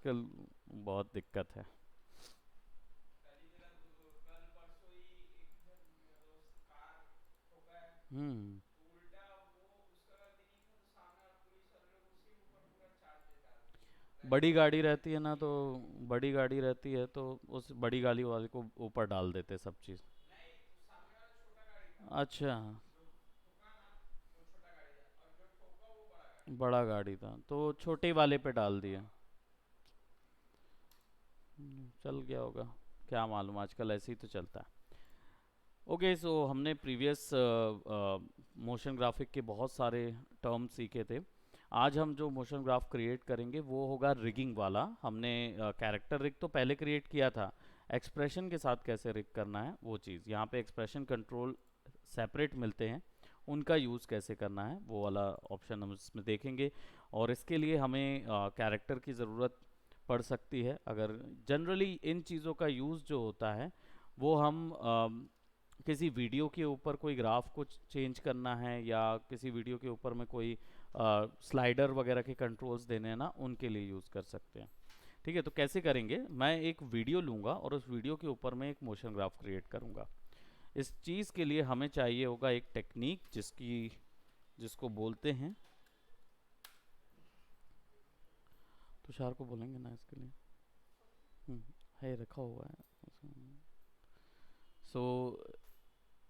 आजकल बहुत दिक्कत है। हम्म। बड़ी गाड़ी रहती है ना, तो बड़ी गाड़ी रहती है तो उस बड़ी गाड़ी वाले को ऊपर डाल देते सब चीज़। अच्छा। बड़ा गाड़ी था तो छोटे वाले पे डाल दिया। चल गया होगा, क्या मालूम, आजकल ऐसे ही तो चलता है। ओके, सो हमने प्रीवियस मोशन ग्राफिक के बहुत सारे टर्म सीखे थे। आज हम जो मोशन ग्राफ क्रिएट करेंगे वो होगा रिगिंग वाला। हमने कैरेक्टर रिग तो पहले क्रिएट किया था, एक्सप्रेशन के साथ कैसे रिग करना है वो चीज़ यहाँ पे एक्सप्रेशन कंट्रोल सेपरेट मिलते हैं, उनका यूज़ कैसे करना है वो वाला ऑप्शन हम इसमें देखेंगे। और इसके लिए हमें कैरेक्टर की ज़रूरत पड़ सकती है। अगर जनरली इन चीज़ों का यूज़ जो होता है वो हम किसी वीडियो के ऊपर कोई ग्राफ को चेंज करना है या किसी वीडियो के ऊपर में कोई स्लाइडर वगैरह के कंट्रोल्स देने हैं ना, उनके लिए यूज़ कर सकते हैं। ठीक है, तो कैसे करेंगे, मैं एक वीडियो लूँगा और उस वीडियो के ऊपर मैं एक मोशन ग्राफ क्रिएट करूँगा। इस चीज़ के लिए हमें चाहिए होगा एक टेक्निक जिसको बोलते हैं, तुषार को बोलेंगे ना इसके लिए। हम्म, है रखा हुआ है। सो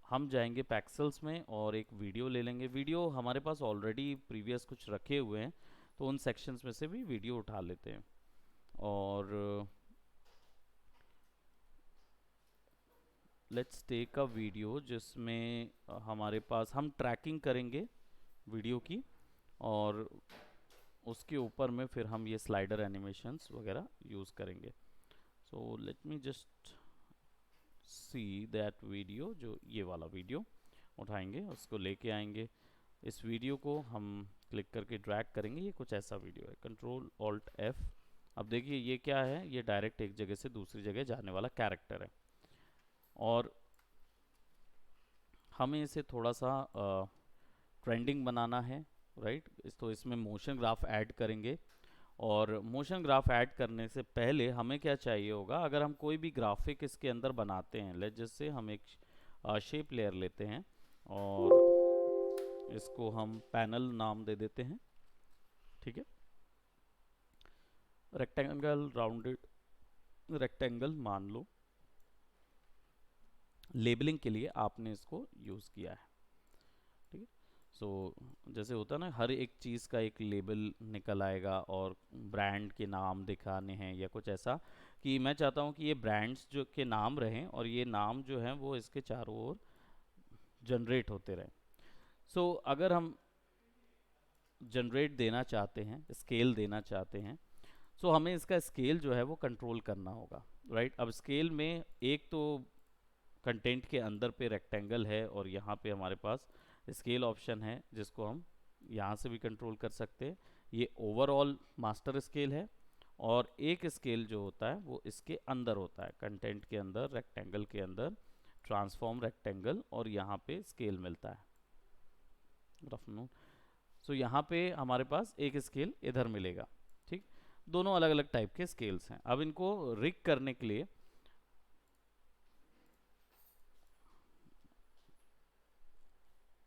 हम जाएंगे पैक्सल्स में और एक वीडियो ले लेंगे। वीडियो हमारे पास ऑलरेडी प्रीवियस कुछ रखे हुए हैं, तो उन सेक्शंस में से भी वीडियो उठा लेते हैं। और लेट्स टेक अ वीडियो जिसमें हमारे पास हम ट्रैकिंग करेंगे वीडियो की, और उसके ऊपर में फिर हम ये स्लाइडर एनिमेशंस वगैरह यूज़ करेंगे। So let me just see that video, जो ये वाला वीडियो उठाएंगे, उसको लेके आएंगे। इस वीडियो को हम क्लिक करके ड्रैग करेंगे। ये कुछ ऐसा वीडियो है, कंट्रोल ऑल्ट एफ। अब देखिए ये क्या है, ये डायरेक्ट एक जगह से दूसरी जगह जाने वाला कैरेक्टर है। और हमें इसे थोड़ा सा ट्रेंडिंग बनाना है, राइट। तो इसमें मोशन ग्राफ ऐड करेंगे। और मोशन ग्राफ ऐड करने से पहले हमें क्या चाहिए होगा, अगर हम कोई भी ग्राफिक इसके अंदर बनाते हैं, लेट जैसे हम एक शेप लेयर लेते हैं और इसको हम पैनल नाम दे देते हैं। ठीक है, रेक्टेंगल राउंडेड रेक्टेंगल मान लो, लेबलिंग के लिए आपने इसको यूज़ किया है। ठीक है, सो जैसे होता है ना, हर एक चीज़ का एक लेबल निकल आएगा और ब्रांड के नाम दिखाने हैं या कुछ ऐसा, कि मैं चाहता हूँ कि ये ब्रांड्स जो के नाम रहें और ये नाम जो हैं वो इसके चारों ओर जनरेट होते रहें। सो अगर हम जनरेट देना चाहते हैं, स्केल देना चाहते हैं, सो हमें इसका स्केल जो है वो कंट्रोल करना होगा, राइट। अब स्केल में एक तो कंटेंट के अंदर पे रेक्टेंगल है और यहाँ पे हमारे पास स्केल ऑप्शन है जिसको हम यहाँ से भी कंट्रोल कर सकते हैं। ये ओवरऑल मास्टर स्केल है। और एक स्केल जो होता है वो इसके अंदर होता है, कंटेंट के अंदर, रेक्टेंगल के अंदर, ट्रांसफॉर्म रेक्टेंगल, और यहाँ पे स्केल मिलता है, रफ नोट। सो यहाँ पे हमारे पास एक स्केल इधर मिलेगा। ठीक, दोनों अलग अलग टाइप के स्केल्स हैं। अब इनको रिग करने के लिए,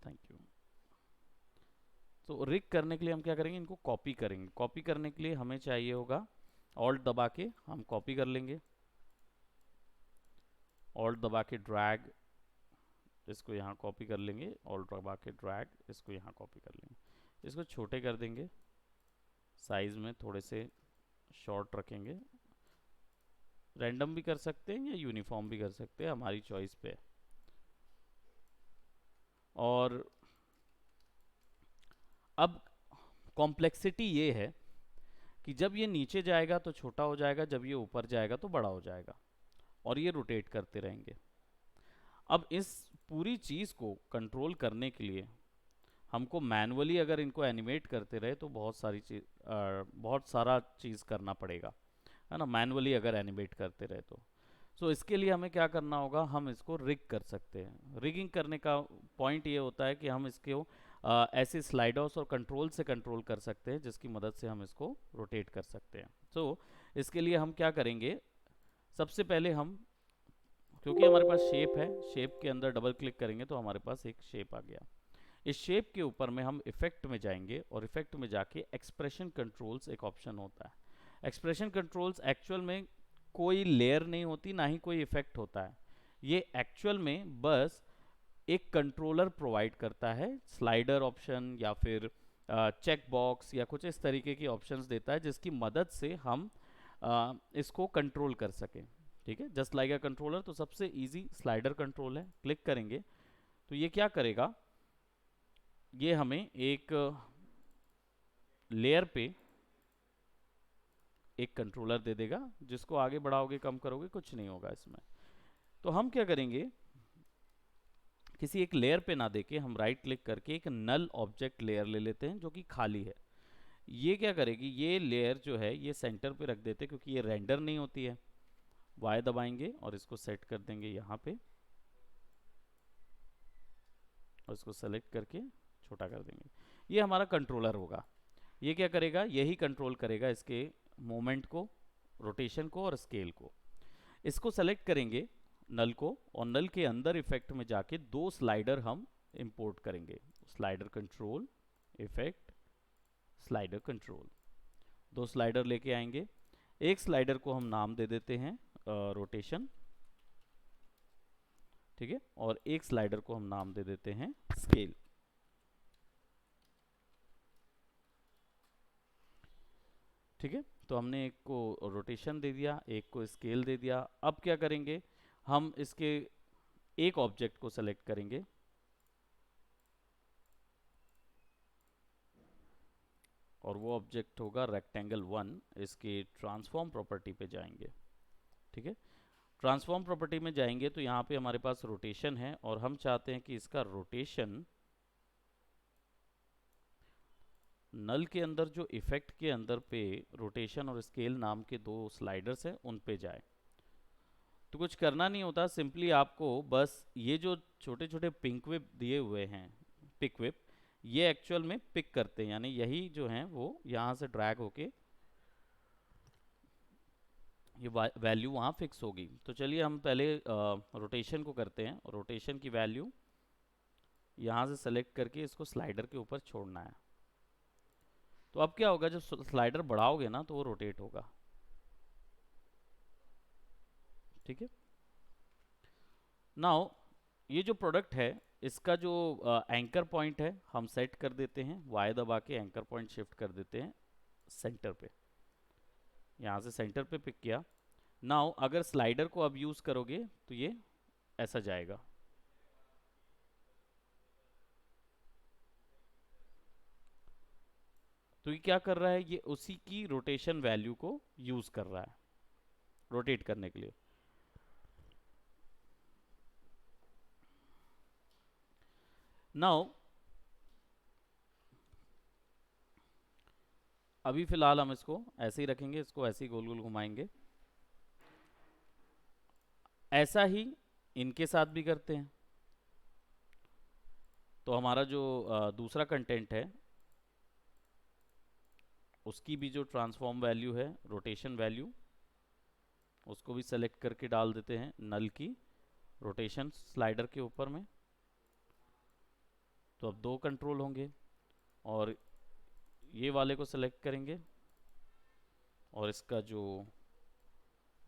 थैंक यू, तो रिग करने के लिए हम क्या करेंगे, इनको कॉपी करेंगे। कॉपी करने के लिए हमें चाहिए होगा ऑल्ट दबा के हम कॉपी कर लेंगे, ऑल्ट दबा के ड्रैग, इसको यहाँ कॉपी कर लेंगे, ऑल्ट दबा के ड्रैग, इसको यहाँ कॉपी कर लेंगे। इसको छोटे कर देंगे, साइज में थोड़े से शॉर्ट रखेंगे। रैंडम भी कर सकते हैं या यूनिफॉर्म भी कर सकते हैं, हमारी चॉइस पे है। और अब कॉम्प्लेक्सिटी ये है कि जब ये नीचे जाएगा तो छोटा हो जाएगा, जब ये ऊपर जाएगा तो बड़ा हो जाएगा, और ये रोटेट करते रहेंगे। अब इस पूरी चीज़ को कंट्रोल करने के लिए हमको मैनुअली अगर इनको एनिमेट करते रहे तो बहुत सारा चीज़ करना पड़ेगा, है ना, मैनुअली अगर एनिमेट करते रहे तो। सो इसके लिए हमें क्या करना होगा, हम इसको रिग कर सकते हैं। रिगिंग करने का पॉइंट ये होता है कि हम इसको ऐसे स्लाइडर्स और कंट्रोल से कंट्रोल कर सकते हैं जिसकी मदद से हम इसको रोटेट कर सकते हैं। सो इसके लिए हम क्या करेंगे, सबसे पहले हम, क्योंकि हमारे पास शेप है, शेप के अंदर डबल क्लिक करेंगे तो हमारे पास एक शेप आ गया। इस शेप के ऊपर में हम इफेक्ट में जाएंगे और इफेक्ट में जाके एक्सप्रेशन कंट्रोल्स एक ऑप्शन होता है। एक्सप्रेशन कंट्रोल्स एक्चुअल में कोई लेयर नहीं होती, ना ही कोई इफेक्ट होता है। ये एक्चुअल में बस एक कंट्रोलर प्रोवाइड करता है, स्लाइडर ऑप्शन या फिर चेक बॉक्स या कुछ इस तरीके की ऑप्शंस देता है जिसकी मदद से हम इसको कंट्रोल कर सकें। ठीक है, जस्ट लाइक अ कंट्रोलर। तो सबसे इजी स्लाइडर कंट्रोल है। क्लिक करेंगे तो ये क्या करेगा, ये हमें एक लेयर पे एक कंट्रोलर दे देगा, जिसको आगे बढ़ाओगे कम करोगे कुछ नहीं होगा इसमें। तो हम क्या करेंगे, किसी एक लेयर पे ना देके हम राइट क्लिक करके एक नल ऑब्जेक्ट लेयर ले लेते हैं जो कि खाली है। ये क्या करेगी, ये लेयर जो है ये सेंटर पे रख देते हैं क्योंकि ये रेंडर नहीं होती है। वाई दबाएंगे और इसको सेट कर देंगे यहाँ पे, और इसको सेलेक्ट करके छोटा कर देंगे। ये हमारा कंट्रोलर होगा। ये क्या करेगा, यही कंट्रोल करेगा इसके मोमेंट को, रोटेशन को और स्केल को। इसको सेलेक्ट करेंगे नल को, और नल के अंदर इफेक्ट में जाके दो स्लाइडर हम इंपोर्ट करेंगे। Slider control, effect, slider control. दो स्लाइडर लेके आएंगे। एक स्लाइडर को हम नाम दे देते हैं रोटेशन, ठीक है, और एक स्लाइडर को हम नाम दे देते हैं स्केल। ठीक है, तो हमने एक को रोटेशन दे दिया, एक को स्केल दे दिया। अब क्या करेंगे, हम इसके एक ऑब्जेक्ट को सेलेक्ट करेंगे और वो ऑब्जेक्ट होगा रेक्टेंगल 1। इसके ट्रांसफॉर्म प्रॉपर्टी पे जाएंगे। ठीक है, ट्रांसफॉर्म प्रॉपर्टी में जाएंगे तो यहाँ पे हमारे पास रोटेशन है और हम चाहते हैं कि इसका रोटेशन नल के अंदर जो इफेक्ट के अंदर पे रोटेशन और स्केल नाम के दो स्लाइडर्स हैं उन पे जाए। तो कुछ करना नहीं होता, सिंपली आपको बस ये जो छोटे छोटे पिंक विप दिए हुए हैं, पिक विप, ये एक्चुअल में पिक करते हैं, यानी यही जो हैं वो यहाँ से ड्रैग होके ये वैल्यू वहाँ फिक्स होगी। तो चलिए हम पहले रोटेशन को करते हैं। रोटेशन की वैल्यू यहाँ से सेलेक्ट करके इसको स्लाइडर के ऊपर छोड़ना है। तो अब क्या होगा, जब स्लाइडर बढ़ाओगे ना तो वो रोटेट होगा। ठीक है, नाउ ये जो प्रोडक्ट है इसका जो एंकर पॉइंट है हम सेट कर देते हैं, वाई दबा के एंकर पॉइंट शिफ्ट कर देते हैं सेंटर पे। यहाँ से सेंटर पे पिक किया। नाउ अगर स्लाइडर को अब यूज करोगे तो ये ऐसा जाएगा। तो ये क्या कर रहा है, ये उसी की रोटेशन वैल्यू को यूज कर रहा है रोटेट करने के लिए। नाउ अभी फिलहाल हम इसको ऐसे ही रखेंगे, इसको ऐसे ही गोल गोल घुमाएंगे। ऐसा ही इनके साथ भी करते हैं। तो हमारा जो दूसरा कंटेंट है उसकी भी जो ट्रांसफॉर्म वैल्यू है, रोटेशन वैल्यू, उसको भी सेलेक्ट करके डाल देते हैं नल की रोटेशन स्लाइडर के ऊपर में। तो अब दो कंट्रोल होंगे और ये वाले को सेलेक्ट करेंगे और इसका जो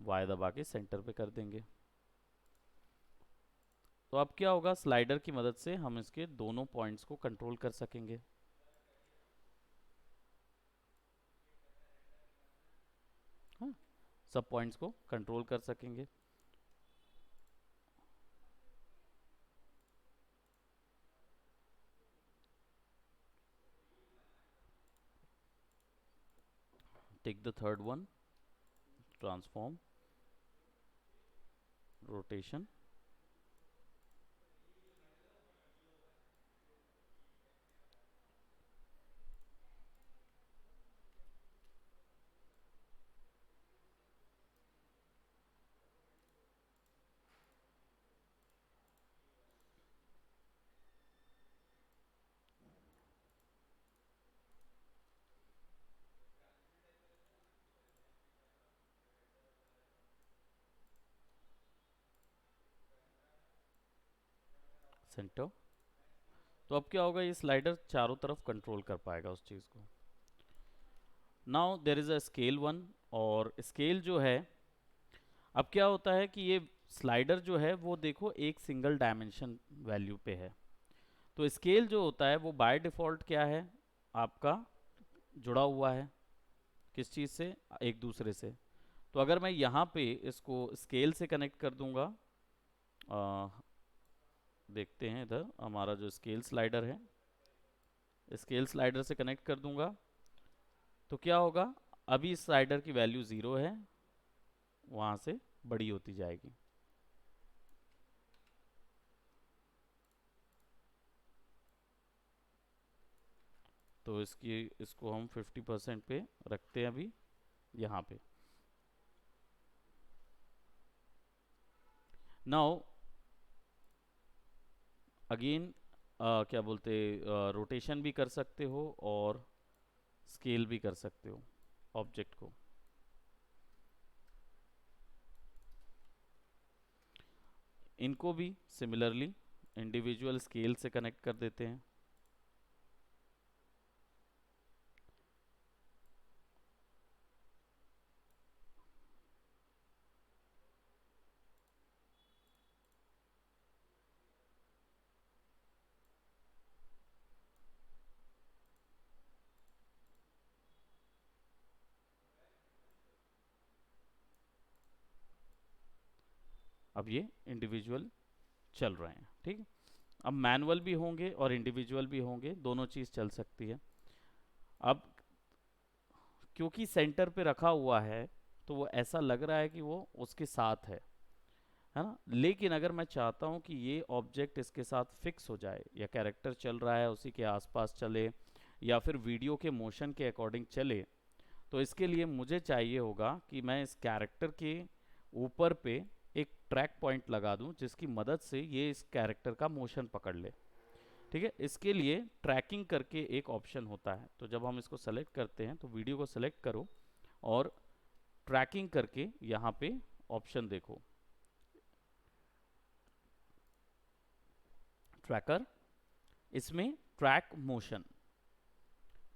वाई दबा के सेंटर पे कर देंगे। तो अब क्या होगा, स्लाइडर की मदद से हम इसके दोनों पॉइंट्स को कंट्रोल कर सकेंगे। हाँ, सब पॉइंट्स को कंट्रोल कर सकेंगे। Take the third one, transform, rotation. Centre. तो अब क्या होगा, ये स्लाइडर चारों तरफ कंट्रोल कर पाएगा उस चीज़ को। Now there is a scale one, और स्केल जो है, अब क्या होता है कि ये स्लाइडर जो है वो देखो एक सिंगल डायमेंशन वैल्यू पे है। तो स्केल जो होता है वो बाय डिफ़ॉल्ट क्या है, आपका जुड़ा हुआ है किस चीज़ से, एक दूसरे से। तो अगर मैं यहाँ पे इसको स्केल से कनेक्ट कर दूंगा, आ, देखते हैं इधर हमारा जो स्केल स्लाइडर है, स्केल स्लाइडर से कनेक्ट कर दूंगा, तो क्या होगा, अभी इस स्लाइडर की वैल्यू 0 है, वहाँ से बड़ी होती जाएगी। तो इसको हम 50% पे रखते हैं अभी यहाँ पे। नाउ अगेन क्या बोलते, रोटेशन भी कर सकते हो और स्केल भी कर सकते हो ऑब्जेक्ट को। इनको भी सिमिलरली इंडिविजुअल स्केल से कनेक्ट कर देते हैं। अब ये इंडिविजुअल चल रहे हैं, ठीक है। अब मैनुअल भी होंगे और इंडिविजुअल भी होंगे, दोनों चीज़ चल सकती है। अब क्योंकि सेंटर पे रखा हुआ है तो वो ऐसा लग रहा है कि वो उसके साथ है ना। लेकिन अगर मैं चाहता हूँ कि ये ऑब्जेक्ट इसके साथ फिक्स हो जाए, या कैरेक्टर चल रहा है उसी के आसपास चले, या फिर वीडियो के मोशन के अकॉर्डिंग चले, तो इसके लिए मुझे चाहिए होगा कि मैं इस कैरेक्टर के ऊपर पे एक ट्रैक पॉइंट लगा दूं, जिसकी मदद से ये इस कैरेक्टर का मोशन पकड़ ले। ठीक है, इसके लिए ट्रैकिंग करके एक ऑप्शन होता है। तो जब हम इसको सेलेक्ट करते हैं तो वीडियो को सेलेक्ट करो और ट्रैकिंग करके यहाँ पे ऑप्शन देखो, ट्रैकर, इसमें ट्रैक मोशन,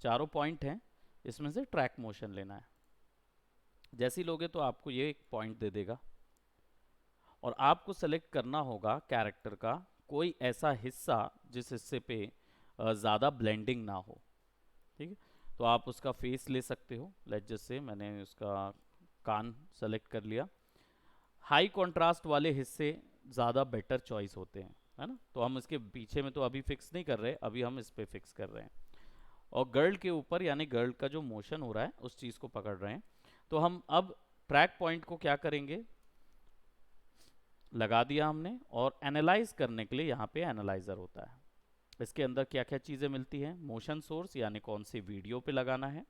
चारों पॉइंट हैं, इसमें से ट्रैक मोशन लेना है। जैसे ही लोगे तो आपको ये एक पॉइंट दे देगा, और आपको सेलेक्ट करना होगा कैरेक्टर का कोई ऐसा हिस्सा जिस हिस्से पे ज़्यादा ब्लेंडिंग ना हो। ठीक है, तो आप उसका फेस ले सकते हो। लेट जस्ट से मैंने उसका कान सेलेक्ट कर लिया। हाई कंट्रास्ट वाले हिस्से ज़्यादा बेटर चॉइस होते हैं, है ना। तो हम इसके पीछे में तो अभी फिक्स नहीं कर रहे, अभी हम इस पे फिक्स कर रहे हैं। और गर्ल के ऊपर, यानी गर्ल का जो मोशन हो रहा है उस चीज़ को पकड़ रहे हैं। तो हम अब ट्रैक पॉइंट को क्या करेंगे, लगा दिया हमने, और एनालाइज करने के लिए यहाँ पे एनालाइजर होता है। इसके अंदर क्या क्या चीज़ें मिलती हैं, मोशन सोर्स यानी कौन सी वीडियो पे लगाना है,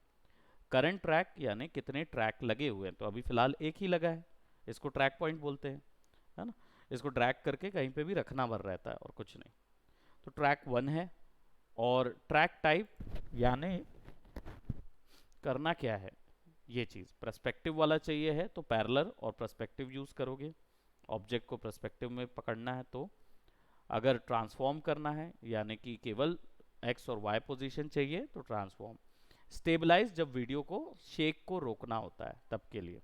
करंट ट्रैक यानी कितने ट्रैक लगे हुए हैं, तो अभी फिलहाल एक ही लगा है, इसको ट्रैक पॉइंट बोलते हैं, है ना। इसको ड्रैग करके कहीं पे भी रखना भर रहता है और कुछ नहीं। तो ट्रैक वन है। और ट्रैक टाइप यानी करना क्या है, ये चीज़ पर्सपेक्टिव वाला चाहिए है तो पैरेलल और पर्सपेक्टिव यूज़ करोगे, ऑब्जेक्ट को पर्सपेक्टिव में पकड़ना है तो। अगर ट्रांसफॉर्म करना है यानी कि केवल एक्स और वाई पोजीशन चाहिए तो ट्रांसफॉर्म। स्टेबलाइज जब वीडियो को शेक को रोकना होता है तब के लिए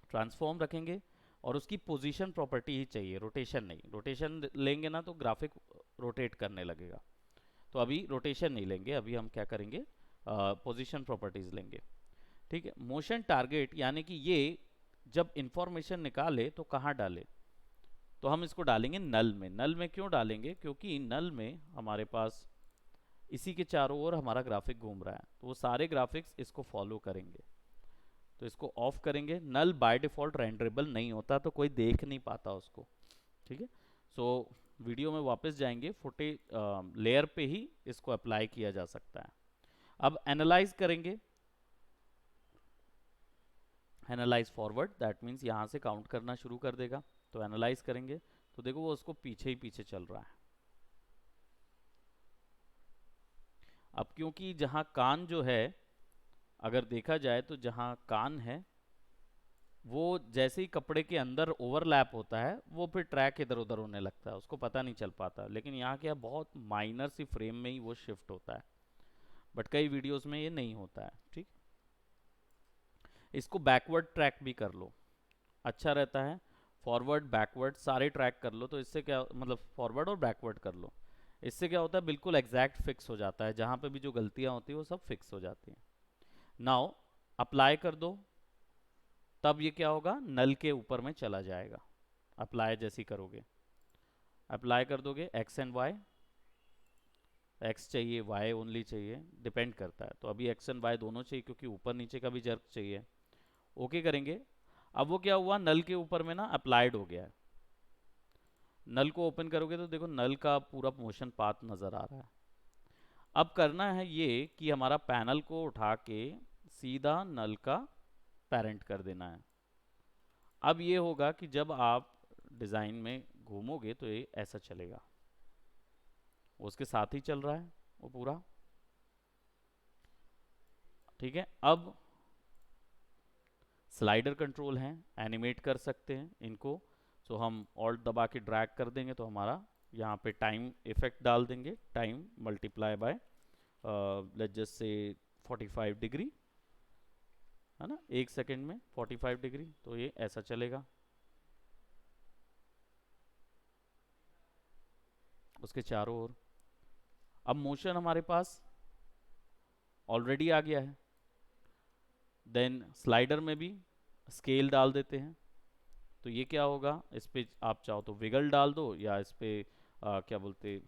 ट्रांसफॉर्म रखेंगे। और उसकी पोजीशन प्रॉपर्टी ही चाहिए, रोटेशन नहीं। रोटेशन लेंगे ना तो ग्राफिक रोटेट करने लगेगा, तो अभी रोटेशन नहीं लेंगे, अभी हम क्या करेंगे, पोजीशन प्रॉपर्टीज लेंगे। ठीक है, मोशन टारगेट यानी कि ये जब इंफॉर्मेशन निकाले तो कहाँ डाले, तो हम इसको डालेंगे नल में। नल में क्यों डालेंगे, क्योंकि नल में हमारे पास इसी के चारों ओर हमारा ग्राफिक घूम रहा है, तो वो सारे ग्राफिक्स इसको फॉलो करेंगे। तो इसको ऑफ करेंगे। नल बाय डिफॉल्ट रेंडरेबल नहीं होता, तो कोई देख नहीं पाता उसको। ठीक है, सो वीडियो में वापस जाएंगे, फुटेज लेयर पे ही इसको अप्लाई किया जा सकता है। अब एनालाइज करेंगे, एनालाइज फॉरवर्ड, दैट मीन्स यहाँ से काउंट करना शुरू कर देगा। तो एनालाइज करेंगे तो देखो वो उसको पीछे ही पीछे चल रहा है। अब क्योंकि जहाँ कान जो है, अगर देखा जाए तो जहाँ कान है वो जैसे ही कपड़े के अंदर ओवरलैप होता है वो फिर ट्रैक इधर उधर होने लगता है, उसको पता नहीं चल पाता। लेकिन यहाँ क्या, बहुत माइनर सी फ्रेम में ही वो शिफ्ट होता है, बट कई वीडियोस में ये नहीं होता है। ठीक, इसको बैकवर्ड ट्रैक भी कर लो, अच्छा रहता है। फॉरवर्ड बैकवर्ड सारे ट्रैक कर लो, तो इससे क्या मतलब, फॉरवर्ड और बैकवर्ड कर लो, इससे क्या होता है, बिल्कुल एग्जैक्ट फिक्स हो जाता है, जहाँ पे भी जो गलतियाँ होती है वो सब फिक्स हो जाती हैं। नाउ अप्लाई कर दो, तब ये क्या होगा, नल के ऊपर में चला जाएगा। अप्लाई जैसे ही करोगे, अप्लाई कर दोगे, एक्स एंड वाई, एक्स चाहिए वाई ओनली चाहिए, डिपेंड करता है। तो अभी एक्स एंड वाई दोनों चाहिए क्योंकि ऊपर नीचे का भी जर्क चाहिए। ओके करेंगे। अब वो क्या हुआ, नल के ऊपर में ना अप्लाइड हो गया है। नल को ओपन करोगे तो देखो नल का पूरा मोशन पाथ नज़र आ रहा है। अब करना है ये कि हमारा पैनल को उठा के सीधा नल का पेरेंट कर देना है। अब ये होगा कि जब आप डिज़ाइन में घूमोगे तो ये ऐसा चलेगा, उसके साथ ही चल रहा है वो पूरा। ठीक है, अब स्लाइडर कंट्रोल हैं, एनिमेट कर सकते हैं इनको। सो हम ऑल्ट दबा के ड्रैग कर देंगे तो हमारा यहाँ पे टाइम इफेक्ट डाल देंगे, time multiply by let's just say 45 degree, है ना, 1 सेकेंड में 45 डिग्री, तो ये ऐसा चलेगा उसके चारों ओर। अब मोशन हमारे पास ऑलरेडी आ गया है, देन स्लाइडर में भी स्केल डाल देते हैं। तो ये क्या होगा, इस पे आप चाहो तो विगल डाल दो, या इस पे क्या बोलते,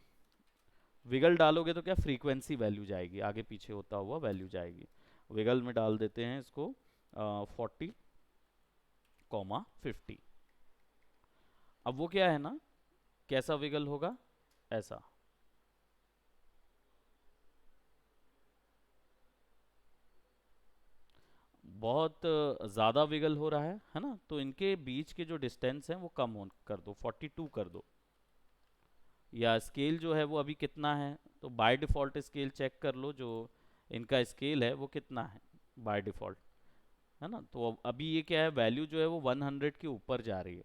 विगल डालोगे तो क्या फ्रीक्वेंसी वैल्यू जाएगी, आगे पीछे होता हुआ वैल्यू जाएगी। विगल में डाल देते हैं इसको 40,50। अब वो क्या है ना, कैसा विगल होगा, ऐसा। बहुत ज़्यादा विगल हो रहा है ना, तो इनके बीच के जो डिस्टेंस हैं वो कम हो कर दो, 42 कर दो। या स्केल जो है वो अभी कितना है, तो बाय डिफ़ॉल्ट स्केल चेक कर लो, जो इनका स्केल है वो कितना है बाय डिफ़ॉल्ट, है ना। तो अब अभी ये क्या है, वैल्यू जो है वो 100 के ऊपर जा रही है।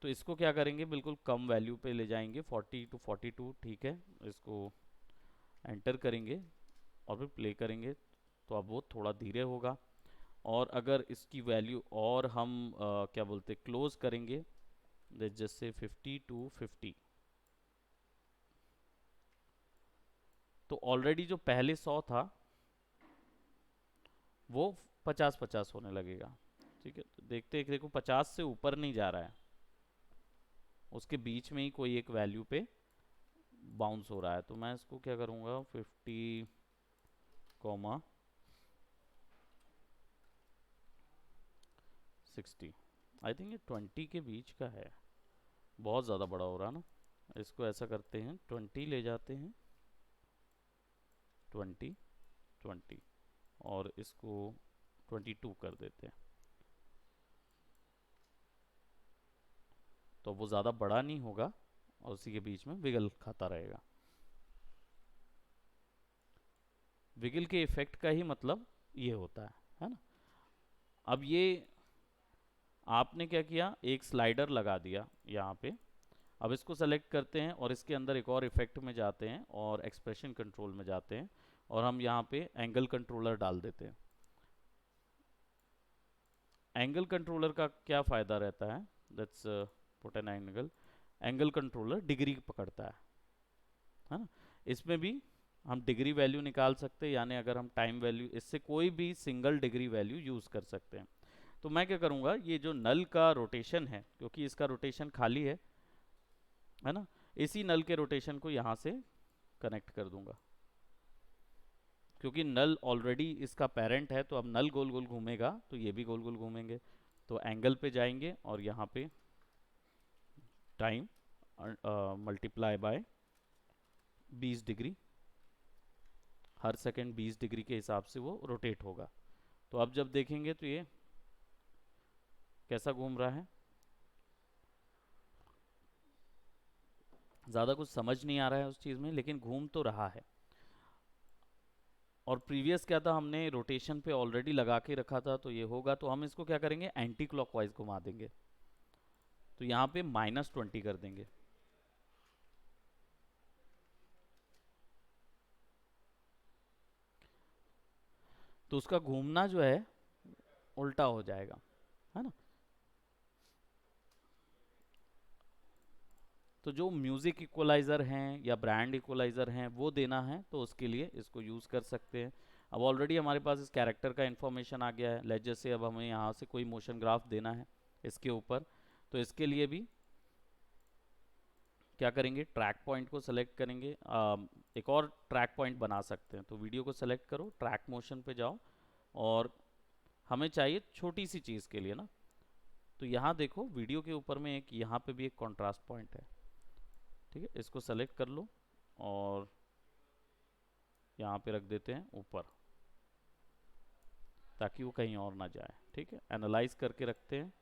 तो इसको क्या करेंगे, बिल्कुल कम वैल्यू पे ले जाएंगे, 40 to 42, ठीक है। इसको एंटर करेंगे और फिर प्ले करेंगे, तो अब वो थोड़ा धीरे होगा। और अगर इसकी वैल्यू और हम क्या बोलते क्लोज करेंगे, जैसे 50 to 50, तो ऑलरेडी जो पहले 100 था वो 50-50 होने लगेगा। ठीक है, तो देखते हैं, देखो 50 से ऊपर नहीं जा रहा है, उसके बीच में ही कोई एक वैल्यू पे बाउंस हो रहा है। तो मैं इसको क्या करूँगा, 50, 60, आई थिंक ये 20 के बीच का है, बहुत ज़्यादा बड़ा हो रहा है ना। इसको ऐसा करते हैं, 20 ले जाते हैं, 20, 20, और इसको 22 कर देते हैं, तो वो ज़्यादा बड़ा नहीं होगा और उसी के बीच में विगल खाता रहेगा। विगल के इफेक्ट का ही मतलब ये होता है ना। अब ये आपने क्या किया, एक स्लाइडर लगा दिया यहाँ पे। अब इसको सेलेक्ट करते हैं और इसके अंदर एक और इफेक्ट में जाते हैं और एक्सप्रेशन कंट्रोल में जाते हैं, और हम यहाँ पे एंगल कंट्रोलर डाल देते हैं। एंगल कंट्रोलर का क्या फ़ायदा रहता है, that's put an angle, angle controller degree पकड़ता है ना। इसमें भी हम डिग्री वैल्यू निकाल सकते हैं, यानी अगर हम टाइम वैल्यू, इससे कोई भी सिंगल डिग्री वैल्यू यूज़ कर सकते हैं। तो मैं क्या करूँगा, ये जो नल का रोटेशन है, क्योंकि इसका रोटेशन खाली है ना, इसी नल के रोटेशन को यहाँ से कनेक्ट कर दूंगा, क्योंकि नल ऑलरेडी इसका पेरेंट है, तो अब नल गोल गोल घूमेगा तो ये भी गोल गोल घूमेंगे। तो एंगल पे जाएंगे और यहाँ पे time multiply by 20 degree, her second 20 degree के हिसाब से वो रोटेट होगा। तो अब जब देखेंगे तो ये कैसा घूम रहा है, ज़्यादा कुछ समझ नहीं आ रहा है उस चीज़ में, लेकिन घूम तो रहा है। और प्रीवियस क्या था, हमने रोटेशन पे ऑलरेडी लगा के रखा था, तो ये होगा, तो हम इसको क्या करेंगे, एंटी क्लॉकवाइज घुमा देंगे। तो यहाँ पे -20 कर देंगे। तो उसका घूमना जो है उल्टा हो जाएगा, है ना। तो जो म्यूज़िक इक्वलाइज़र हैं या ब्रांड इक्वलाइज़र हैं वो देना है, तो उसके लिए इसको यूज़ कर सकते हैं। अब ऑलरेडी हमारे पास इस कैरेक्टर का इन्फॉर्मेशन आ गया है। लेट जैसे अब हमें यहाँ से कोई मोशन ग्राफ देना है इसके ऊपर, तो इसके लिए भी क्या करेंगे, ट्रैक पॉइंट को सेलेक्ट करेंगे। एक और ट्रैक पॉइंट बना सकते हैं, तो वीडियो को सेलेक्ट करो, ट्रैक मोशन पे जाओ, और हमें चाहिए छोटी सी चीज़ के लिए ना, तो यहाँ देखो वीडियो के ऊपर में एक, यहाँ पे भी एक कॉन्ट्रास्ट पॉइंट है। ठीक है, इसको सेलेक्ट कर लो और यहाँ पे रख देते हैं ऊपर, ताकि वो कहीं और ना जाए। ठीक है, एनालाइज करके रखते हैं,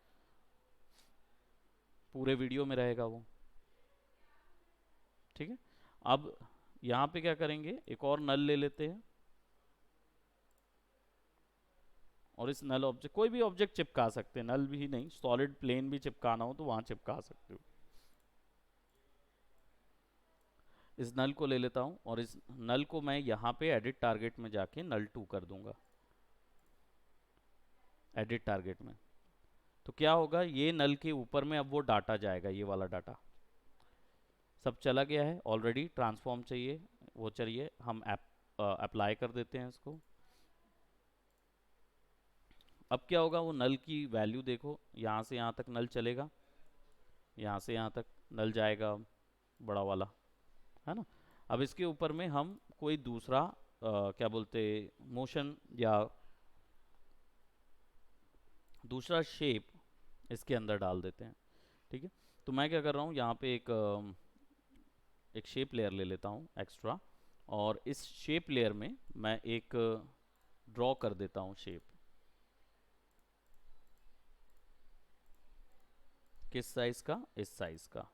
पूरे वीडियो में रहेगा वो। ठीक है, अब यहाँ पे क्या करेंगे, एक और नल ले लेते हैं, और इस नल ऑब्जेक्ट, कोई भी ऑब्जेक्ट चिपका सकते हैं, नल भी नहीं, सॉलिड प्लेन भी चिपकाना हो तो वहाँ चिपका सकते हो। इस नल को ले लेता हूँ, और इस नल को मैं यहाँ पे एडिट टारगेट में जाके नल 2 कर दूंगा, एडिट टारगेट में। तो क्या होगा, ये नल के ऊपर में अब वो डाटा जाएगा, ये वाला डाटा सब चला गया है ऑलरेडी। ट्रांसफॉर्म चाहिए, वो चाहिए, हम अप्लाई कर देते हैं इसको। अब क्या होगा, वो नल की वैल्यू देखो, यहाँ से यहाँ तक नल चलेगा, यहाँ से यहाँ तक नल जाएगा, बड़ा वाला, है ना। अब इसके ऊपर में हम कोई दूसरा क्या बोलते, मोशन या दूसरा शेप इसके अंदर डाल देते हैं। ठीक है, तो मैं क्या कर रहा हूँ, यहाँ पे एक शेप लेयर ले लेता हूँ एक्स्ट्रा, और इस शेप लेयर में मैं एक ड्रॉ कर देता हूँ शेप। किस साइज का, इस साइज का।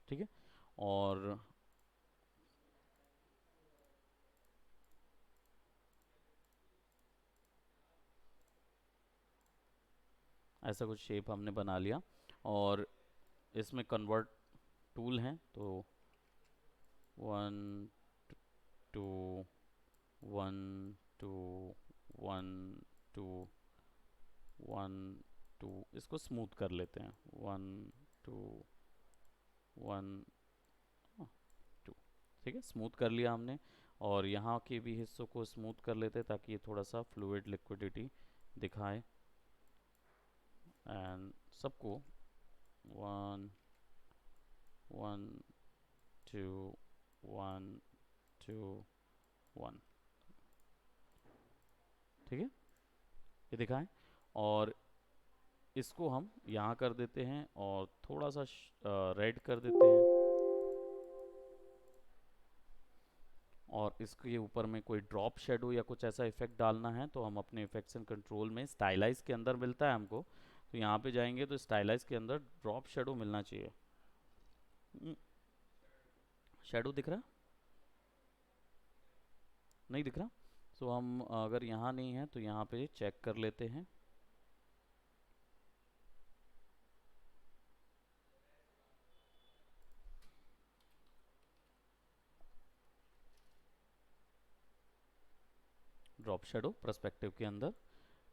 ठीक है, और ऐसा कुछ शेप हमने बना लिया, और इसमें कन्वर्ट टूल हैं, तो 1 2 1 2 1 2 1 2, इसको स्मूथ कर लेते हैं, 1 2 1 2। ठीक है, स्मूथ कर लिया हमने, और यहाँ के भी हिस्सों को स्मूथ कर लेते हैं, ताकि ये थोड़ा सा फ्लूइड लिक्विडिटी दिखाए। एंड सबको 1 1 2 1 2 1। ठीक है, ये दिखाएं, और इसको हम यहाँ कर देते हैं, और थोड़ा सा रेड कर देते हैं, और इसके ऊपर में कोई ड्रॉप शेडो या कुछ ऐसा इफेक्ट डालना है, तो हम अपने इफेक्ट्स एंड कंट्रोल में स्टाइलाइज के अंदर मिलता है हमको, तो यहाँ पे जाएंगे तो स्टाइलाइज के अंदर ड्रॉप शेडो मिलना चाहिए। शेडो दिख रहा, नहीं दिख रहा, तो हम अगर यहाँ नहीं है तो यहाँ पे चेक कर लेते हैं। ड्रॉप शेडो पर्सपेक्टिव के अंदर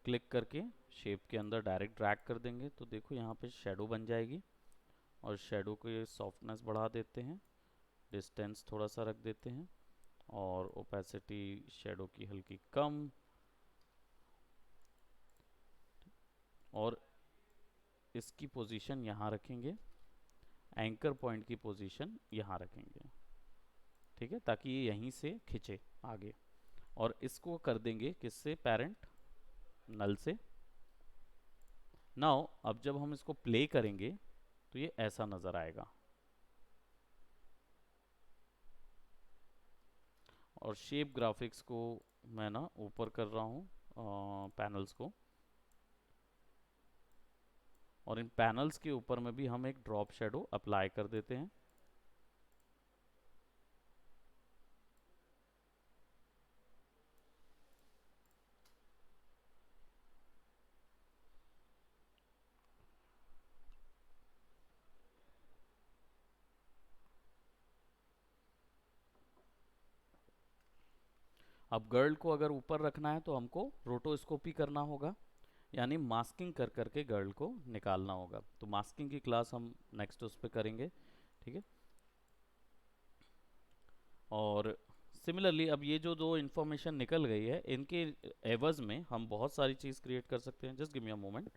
क्लिक करके शेप के अंदर डायरेक्ट ड्रैग कर देंगे, तो देखो यहाँ पे शेडो बन जाएगी। और शेडो को ये सॉफ्टनेस बढ़ा देते हैं, डिस्टेंस थोड़ा सा रख देते हैं, और ओपेसिटी शेडो की हल्की कम, और इसकी पोजीशन यहाँ रखेंगे, एंकर पॉइंट की पोजीशन यहाँ रखेंगे। ठीक है, ताकि ये यहीं से खिंचे आगे, और इसको कर देंगे किससे, पेरेंट नल से। नाउ अब जब हम इसको प्ले करेंगे तो ये ऐसा नज़र आएगा, और शेप ग्राफिक्स को मैं ना ऊपर कर रहा हूँ, पैनल्स को, और इन पैनल्स के ऊपर में भी हम एक ड्रॉप शेडो अप्लाई कर देते हैं। अब गर्ल को अगर ऊपर रखना है तो हमको रोटोस्कोपी करना होगा, यानी मास्किंग कर करके गर्ल को निकालना होगा। तो मास्किंग की क्लास हम नेक्स्ट उस पर करेंगे, ठीक है। और सिमिलरली अब ये जो दो इन्फॉर्मेशन निकल गई है, इनके एवज में हम बहुत सारी चीज़ क्रिएट कर सकते हैं। Just give me a moment.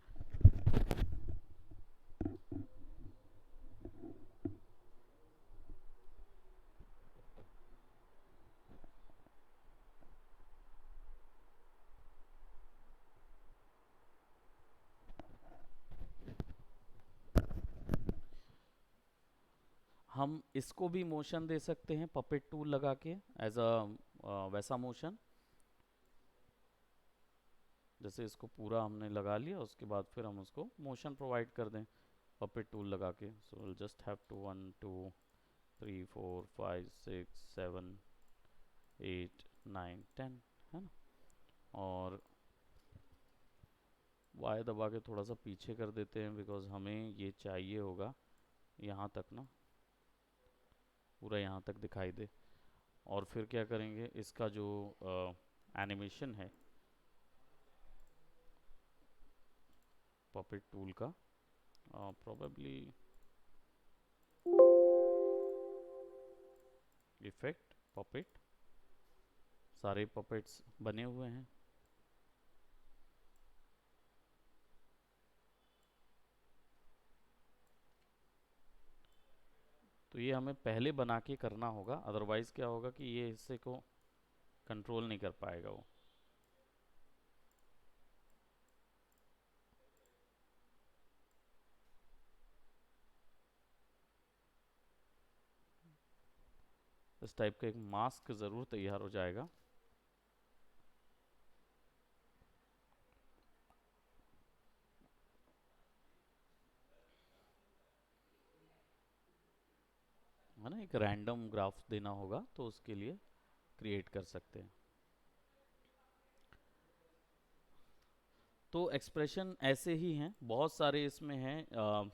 हम इसको भी मोशन दे सकते हैं पपेट टूल लगा के, एज अ वैसा मोशन। जैसे इसको पूरा हमने लगा लिया, उसके बाद फिर हम उसको मोशन प्रोवाइड कर दें पपेट टूल लगा के। So will just have to 1 2 3 4 5 6 7 8 9 10, है ना। और वाई दबा के थोड़ा सा पीछे कर देते हैं, बिकॉज हमें ये चाहिए होगा यहाँ तक ना, पूरा यहाँ तक दिखाई दे। और फिर क्या करेंगे, इसका जो एनिमेशन है पपेट टूल का, प्रोबेबली इफेक्ट पपेट, सारे पपेट्स बने हुए हैं। तो ये हमें पहले बना के करना होगा, अदरवाइज क्या होगा कि ये हिस्से को कंट्रोल नहीं कर पाएगा वो। इस टाइप का एक मास्क ज़रूर तैयार हो जाएगा। है ना, एक रैंडम ग्राफ देना होगा तो उसके लिए क्रिएट कर सकते हैं। तो एक्सप्रेशन ऐसे ही हैं, बहुत सारे इसमें हैं।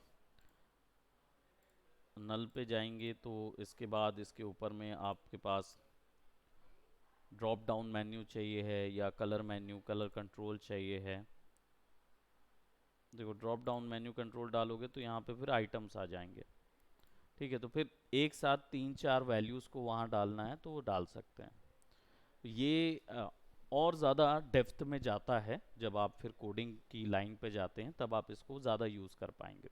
नल पे जाएंगे तो इसके बाद इसके ऊपर में आपके पास ड्रॉप डाउन मेन्यू चाहिए है, या कलर मेन्यू, कलर कंट्रोल चाहिए है। देखो ड्रॉप डाउन मेन्यू कंट्रोल डालोगे तो यहाँ पे फिर आइटम्स आ जाएंगे, ठीक है। तो फिर एक साथ 3 4 वैल्यूज़ को वहाँ डालना है तो वो डाल सकते हैं। ये और ज़्यादा डेप्थ में जाता है, जब आप फिर कोडिंग की लाइन पे जाते हैं तब आप इसको ज़्यादा यूज़ कर पाएंगे।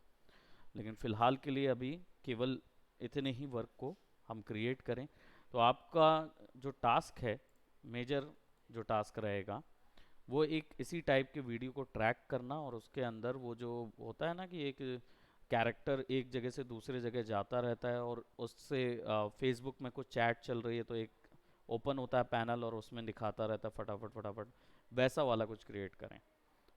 लेकिन फ़िलहाल के लिए अभी केवल इतने ही वर्क को हम क्रिएट करें। तो आपका जो टास्क है, मेजर जो टास्क रहेगा, वो एक इसी टाइप के वीडियो को ट्रैक करना, और उसके अंदर वो जो होता है ना कि एक कैरेक्टर एक जगह से दूसरे जगह जाता रहता है, और उससे फेसबुक में कुछ चैट चल रही है तो एक ओपन होता है पैनल और उसमें दिखाता रहता है फटाफट फटाफट, वैसा वाला कुछ क्रिएट करें,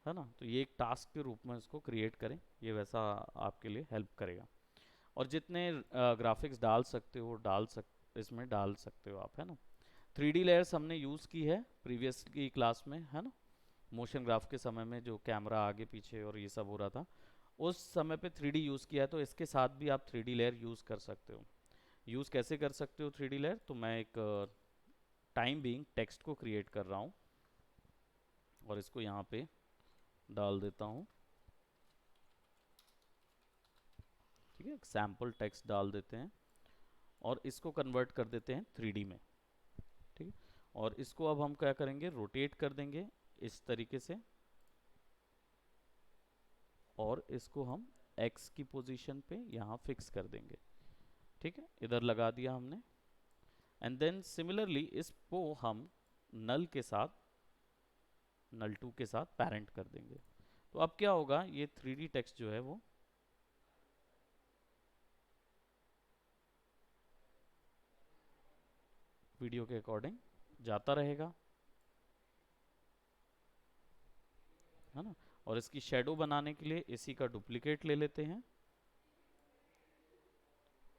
है ना। तो ये एक टास्क के रूप में इसको क्रिएट करें, ये वैसा आपके लिए हेल्प करेगा। और जितने ग्राफिक्स डाल सकते हो इसमें डाल सकते हो आप, है ना। 3D लेयर्स हमने यूज़ की है प्रीवियस की क्लास में, है ना। मोशन ग्राफ के समय में जो कैमरा आगे पीछे और ये सब हो रहा था, उस समय पे 3D यूज़ किया है, तो इसके साथ भी आप 3D लेयर यूज़ कर सकते हो। यूज़ कैसे कर सकते हो 3D लेयर, तो मैं एक टाइम बीइंग टेक्स्ट को क्रिएट कर रहा हूँ और इसको यहाँ पे डाल देता हूँ, ठीक है। एक सैम्पल टेक्स्ट डाल देते हैं और इसको कन्वर्ट कर देते हैं 3D में, ठीक है। और इसको अब हम क्या करेंगे, रोटेट कर देंगे इस तरीके से, और इसको हम x की पोजीशन पे यहाँ फिक्स कर देंगे, ठीक है। इधर लगा दिया हमने। एंड देन सिमिलरली इसको हम नल के साथ, नल 2 के साथ पेरेंट कर देंगे। तो अब क्या होगा, ये 3D टेक्स्ट जो है वो वीडियो के अकॉर्डिंग जाता रहेगा, है ना। और इसकी शेडो बनाने के लिए इसी का डुप्लीकेट ले लेते हैं,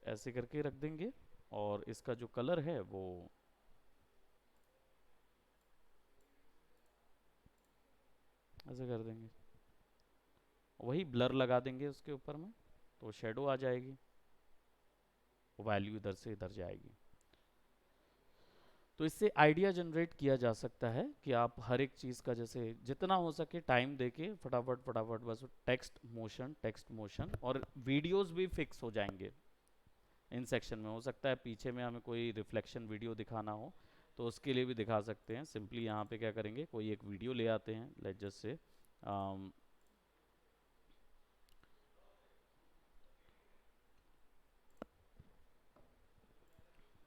ऐसे करके रख देंगे। और इसका जो कलर है वो ऐसे कर देंगे, वही ब्लर लगा देंगे उसके ऊपर में, तो शेडो आ जाएगी, वैल्यू इधर से इधर जाएगी। तो इससे आइडिया जनरेट किया जा सकता है कि आप हर एक चीज़ का जैसे जितना हो सके टाइम देके फटाफट फटाफट बस टेक्स्ट मोशन, और वीडियोस भी फिक्स हो जाएंगे इन सेक्शन में। हो सकता है पीछे में हमें कोई रिफ्लेक्शन वीडियो दिखाना हो तो उसके लिए भी दिखा सकते हैं। सिंपली यहाँ पे क्या करेंगे, कोई एक वीडियो ले आते हैं, let just say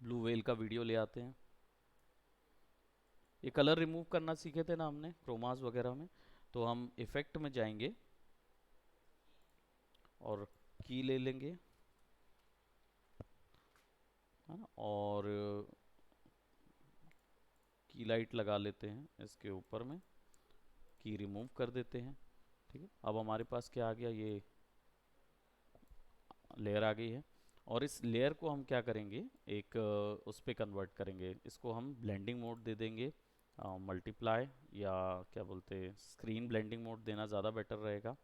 blue whale का वीडियो ले आते हैं। ये कलर रिमूव करना सीखे थे ना हमने क्रोमास वगैरह में, तो हम इफेक्ट में जाएंगे और की ले लेंगे, है ना, और की लाइट लगा लेते हैं इसके ऊपर में, की रिमूव कर देते हैं। ठीक है, अब हमारे पास क्या आ गया, ये लेयर आ गई है। और इस लेयर को हम क्या करेंगे, एक उस पर कन्वर्ट करेंगे, इसको हम ब्लेंडिंग मोड दे देंगे, मल्टीप्लाई या क्या बोलते हैं स्क्रीन ब्लेंडिंग मोड देना ज़्यादा बेटर रहेगा,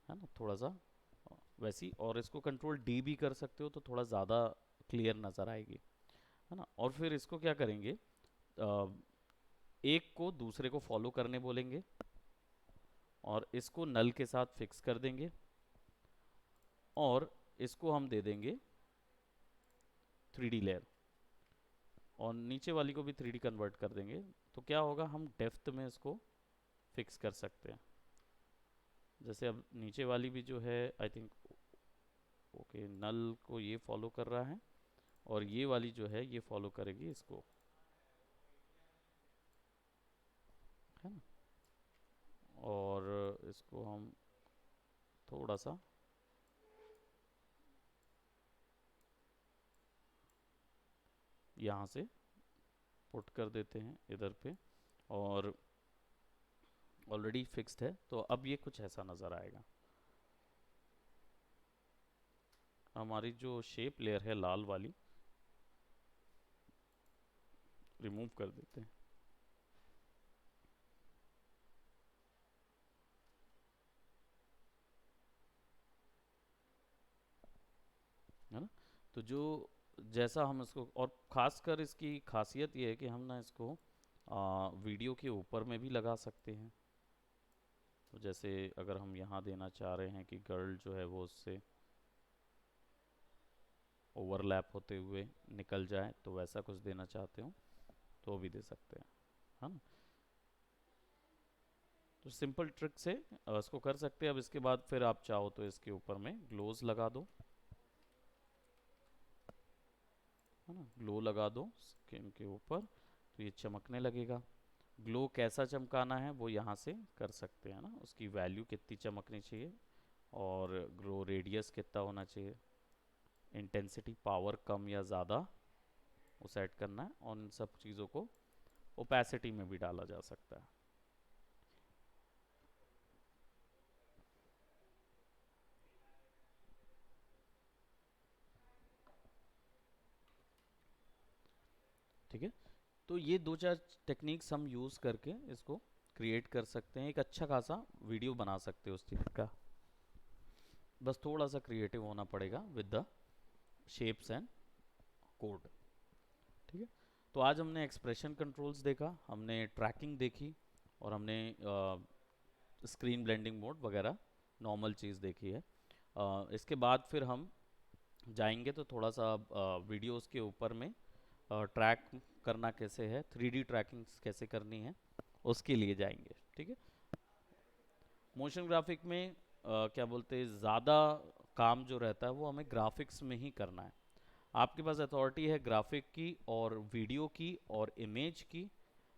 है ना, थोड़ा सा वैसी। और इसको कंट्रोल डी भी कर सकते हो तो थोड़ा ज़्यादा क्लियर नज़र आएगी, है ना। और फिर इसको क्या करेंगे, एक को दूसरे को फॉलो करने बोलेंगे और इसको नल के साथ फिक्स कर देंगे और इसको हम दे देंगे 3D लेयर और नीचे वाली को भी 3D कन्वर्ट कर देंगे। तो क्या होगा, हम डेप्थ में इसको फिक्स कर सकते हैं। जैसे अब नीचे वाली भी जो है आई थिंक ओके नल को ये फॉलो कर रहा है और ये वाली जो है ये फॉलो करेगी इसको, है ना। और इसको हम थोड़ा सा यहाँ से पुट कर देते हैं इधर पे, और ऑलरेडी फिक्स्ड है तो अब ये कुछ ऐसा नज़र आएगा। हमारी जो शेप लेयर है लाल वाली रिमूव कर देते हैं, है ना। तो जो जैसा हम इसको, और ख़ासकर इसकी खासियत ये है कि हम ना इसको वीडियो के ऊपर में भी लगा सकते हैं। तो जैसे अगर हम यहाँ देना चाह रहे हैं कि गर्ल जो है वो उससे ओवरलैप होते हुए निकल जाए, तो वैसा कुछ देना चाहते हो तो भी दे सकते हैं, है ना। तो सिंपल ट्रिक से इसको कर सकते हैं। अब इसके बाद फिर आप चाहो तो इसके ऊपर में ग्लोज लगा दो, है ना, ग्लो लगा दो स्किन के ऊपर तो ये चमकने लगेगा। ग्लो कैसा चमकाना है वो यहाँ से कर सकते हैं ना, उसकी वैल्यू कितनी चमकनी चाहिए और ग्लो रेडियस कितना होना चाहिए, इंटेंसिटी पावर कम या ज़्यादा वो सेट करना है। और इन सब चीज़ों को ओपेसिटी में भी डाला जा सकता है। ठीक है, तो ये दो चार टेक्निक्स हम यूज़ करके इसको क्रिएट कर सकते हैं, एक अच्छा खासा वीडियो बना सकते हो उस चीज़ का। बस थोड़ा सा क्रिएटिव होना पड़ेगा with the shapes and code. ठीक है, तो आज हमने एक्सप्रेशन कंट्रोल्स देखा, हमने ट्रैकिंग देखी और हमने स्क्रीन ब्लेंडिंग मोड वगैरह नॉर्मल चीज़ देखी है। इसके बाद फिर हम जाएंगे तो थोड़ा सा वीडियोस के ऊपर में ट्रैक करना कैसे है, 3D ट्रैकिंग कैसे करनी है उसके लिए जाएंगे। ठीक है, मोशन ग्राफिक में क्या बोलते हैं ज़्यादा काम जो रहता है वो हमें ग्राफिक्स में ही करना है। आपके पास अथॉरिटी है ग्राफिक की और वीडियो की और इमेज की,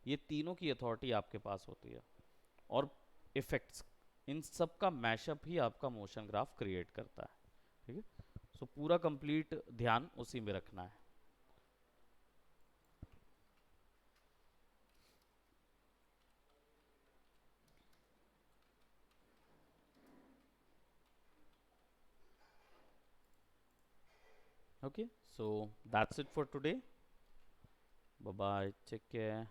ये तीनों की अथॉरिटी आपके पास होती है। और इफ़ेक्ट्स, इन सब का मैशअप ही आपका मोशन ग्राफ क्रिएट करता है। ठीक है, सो पूरा कंप्लीट ध्यान उसी में रखना है। Okay, so that's it for today. Bye bye, take care.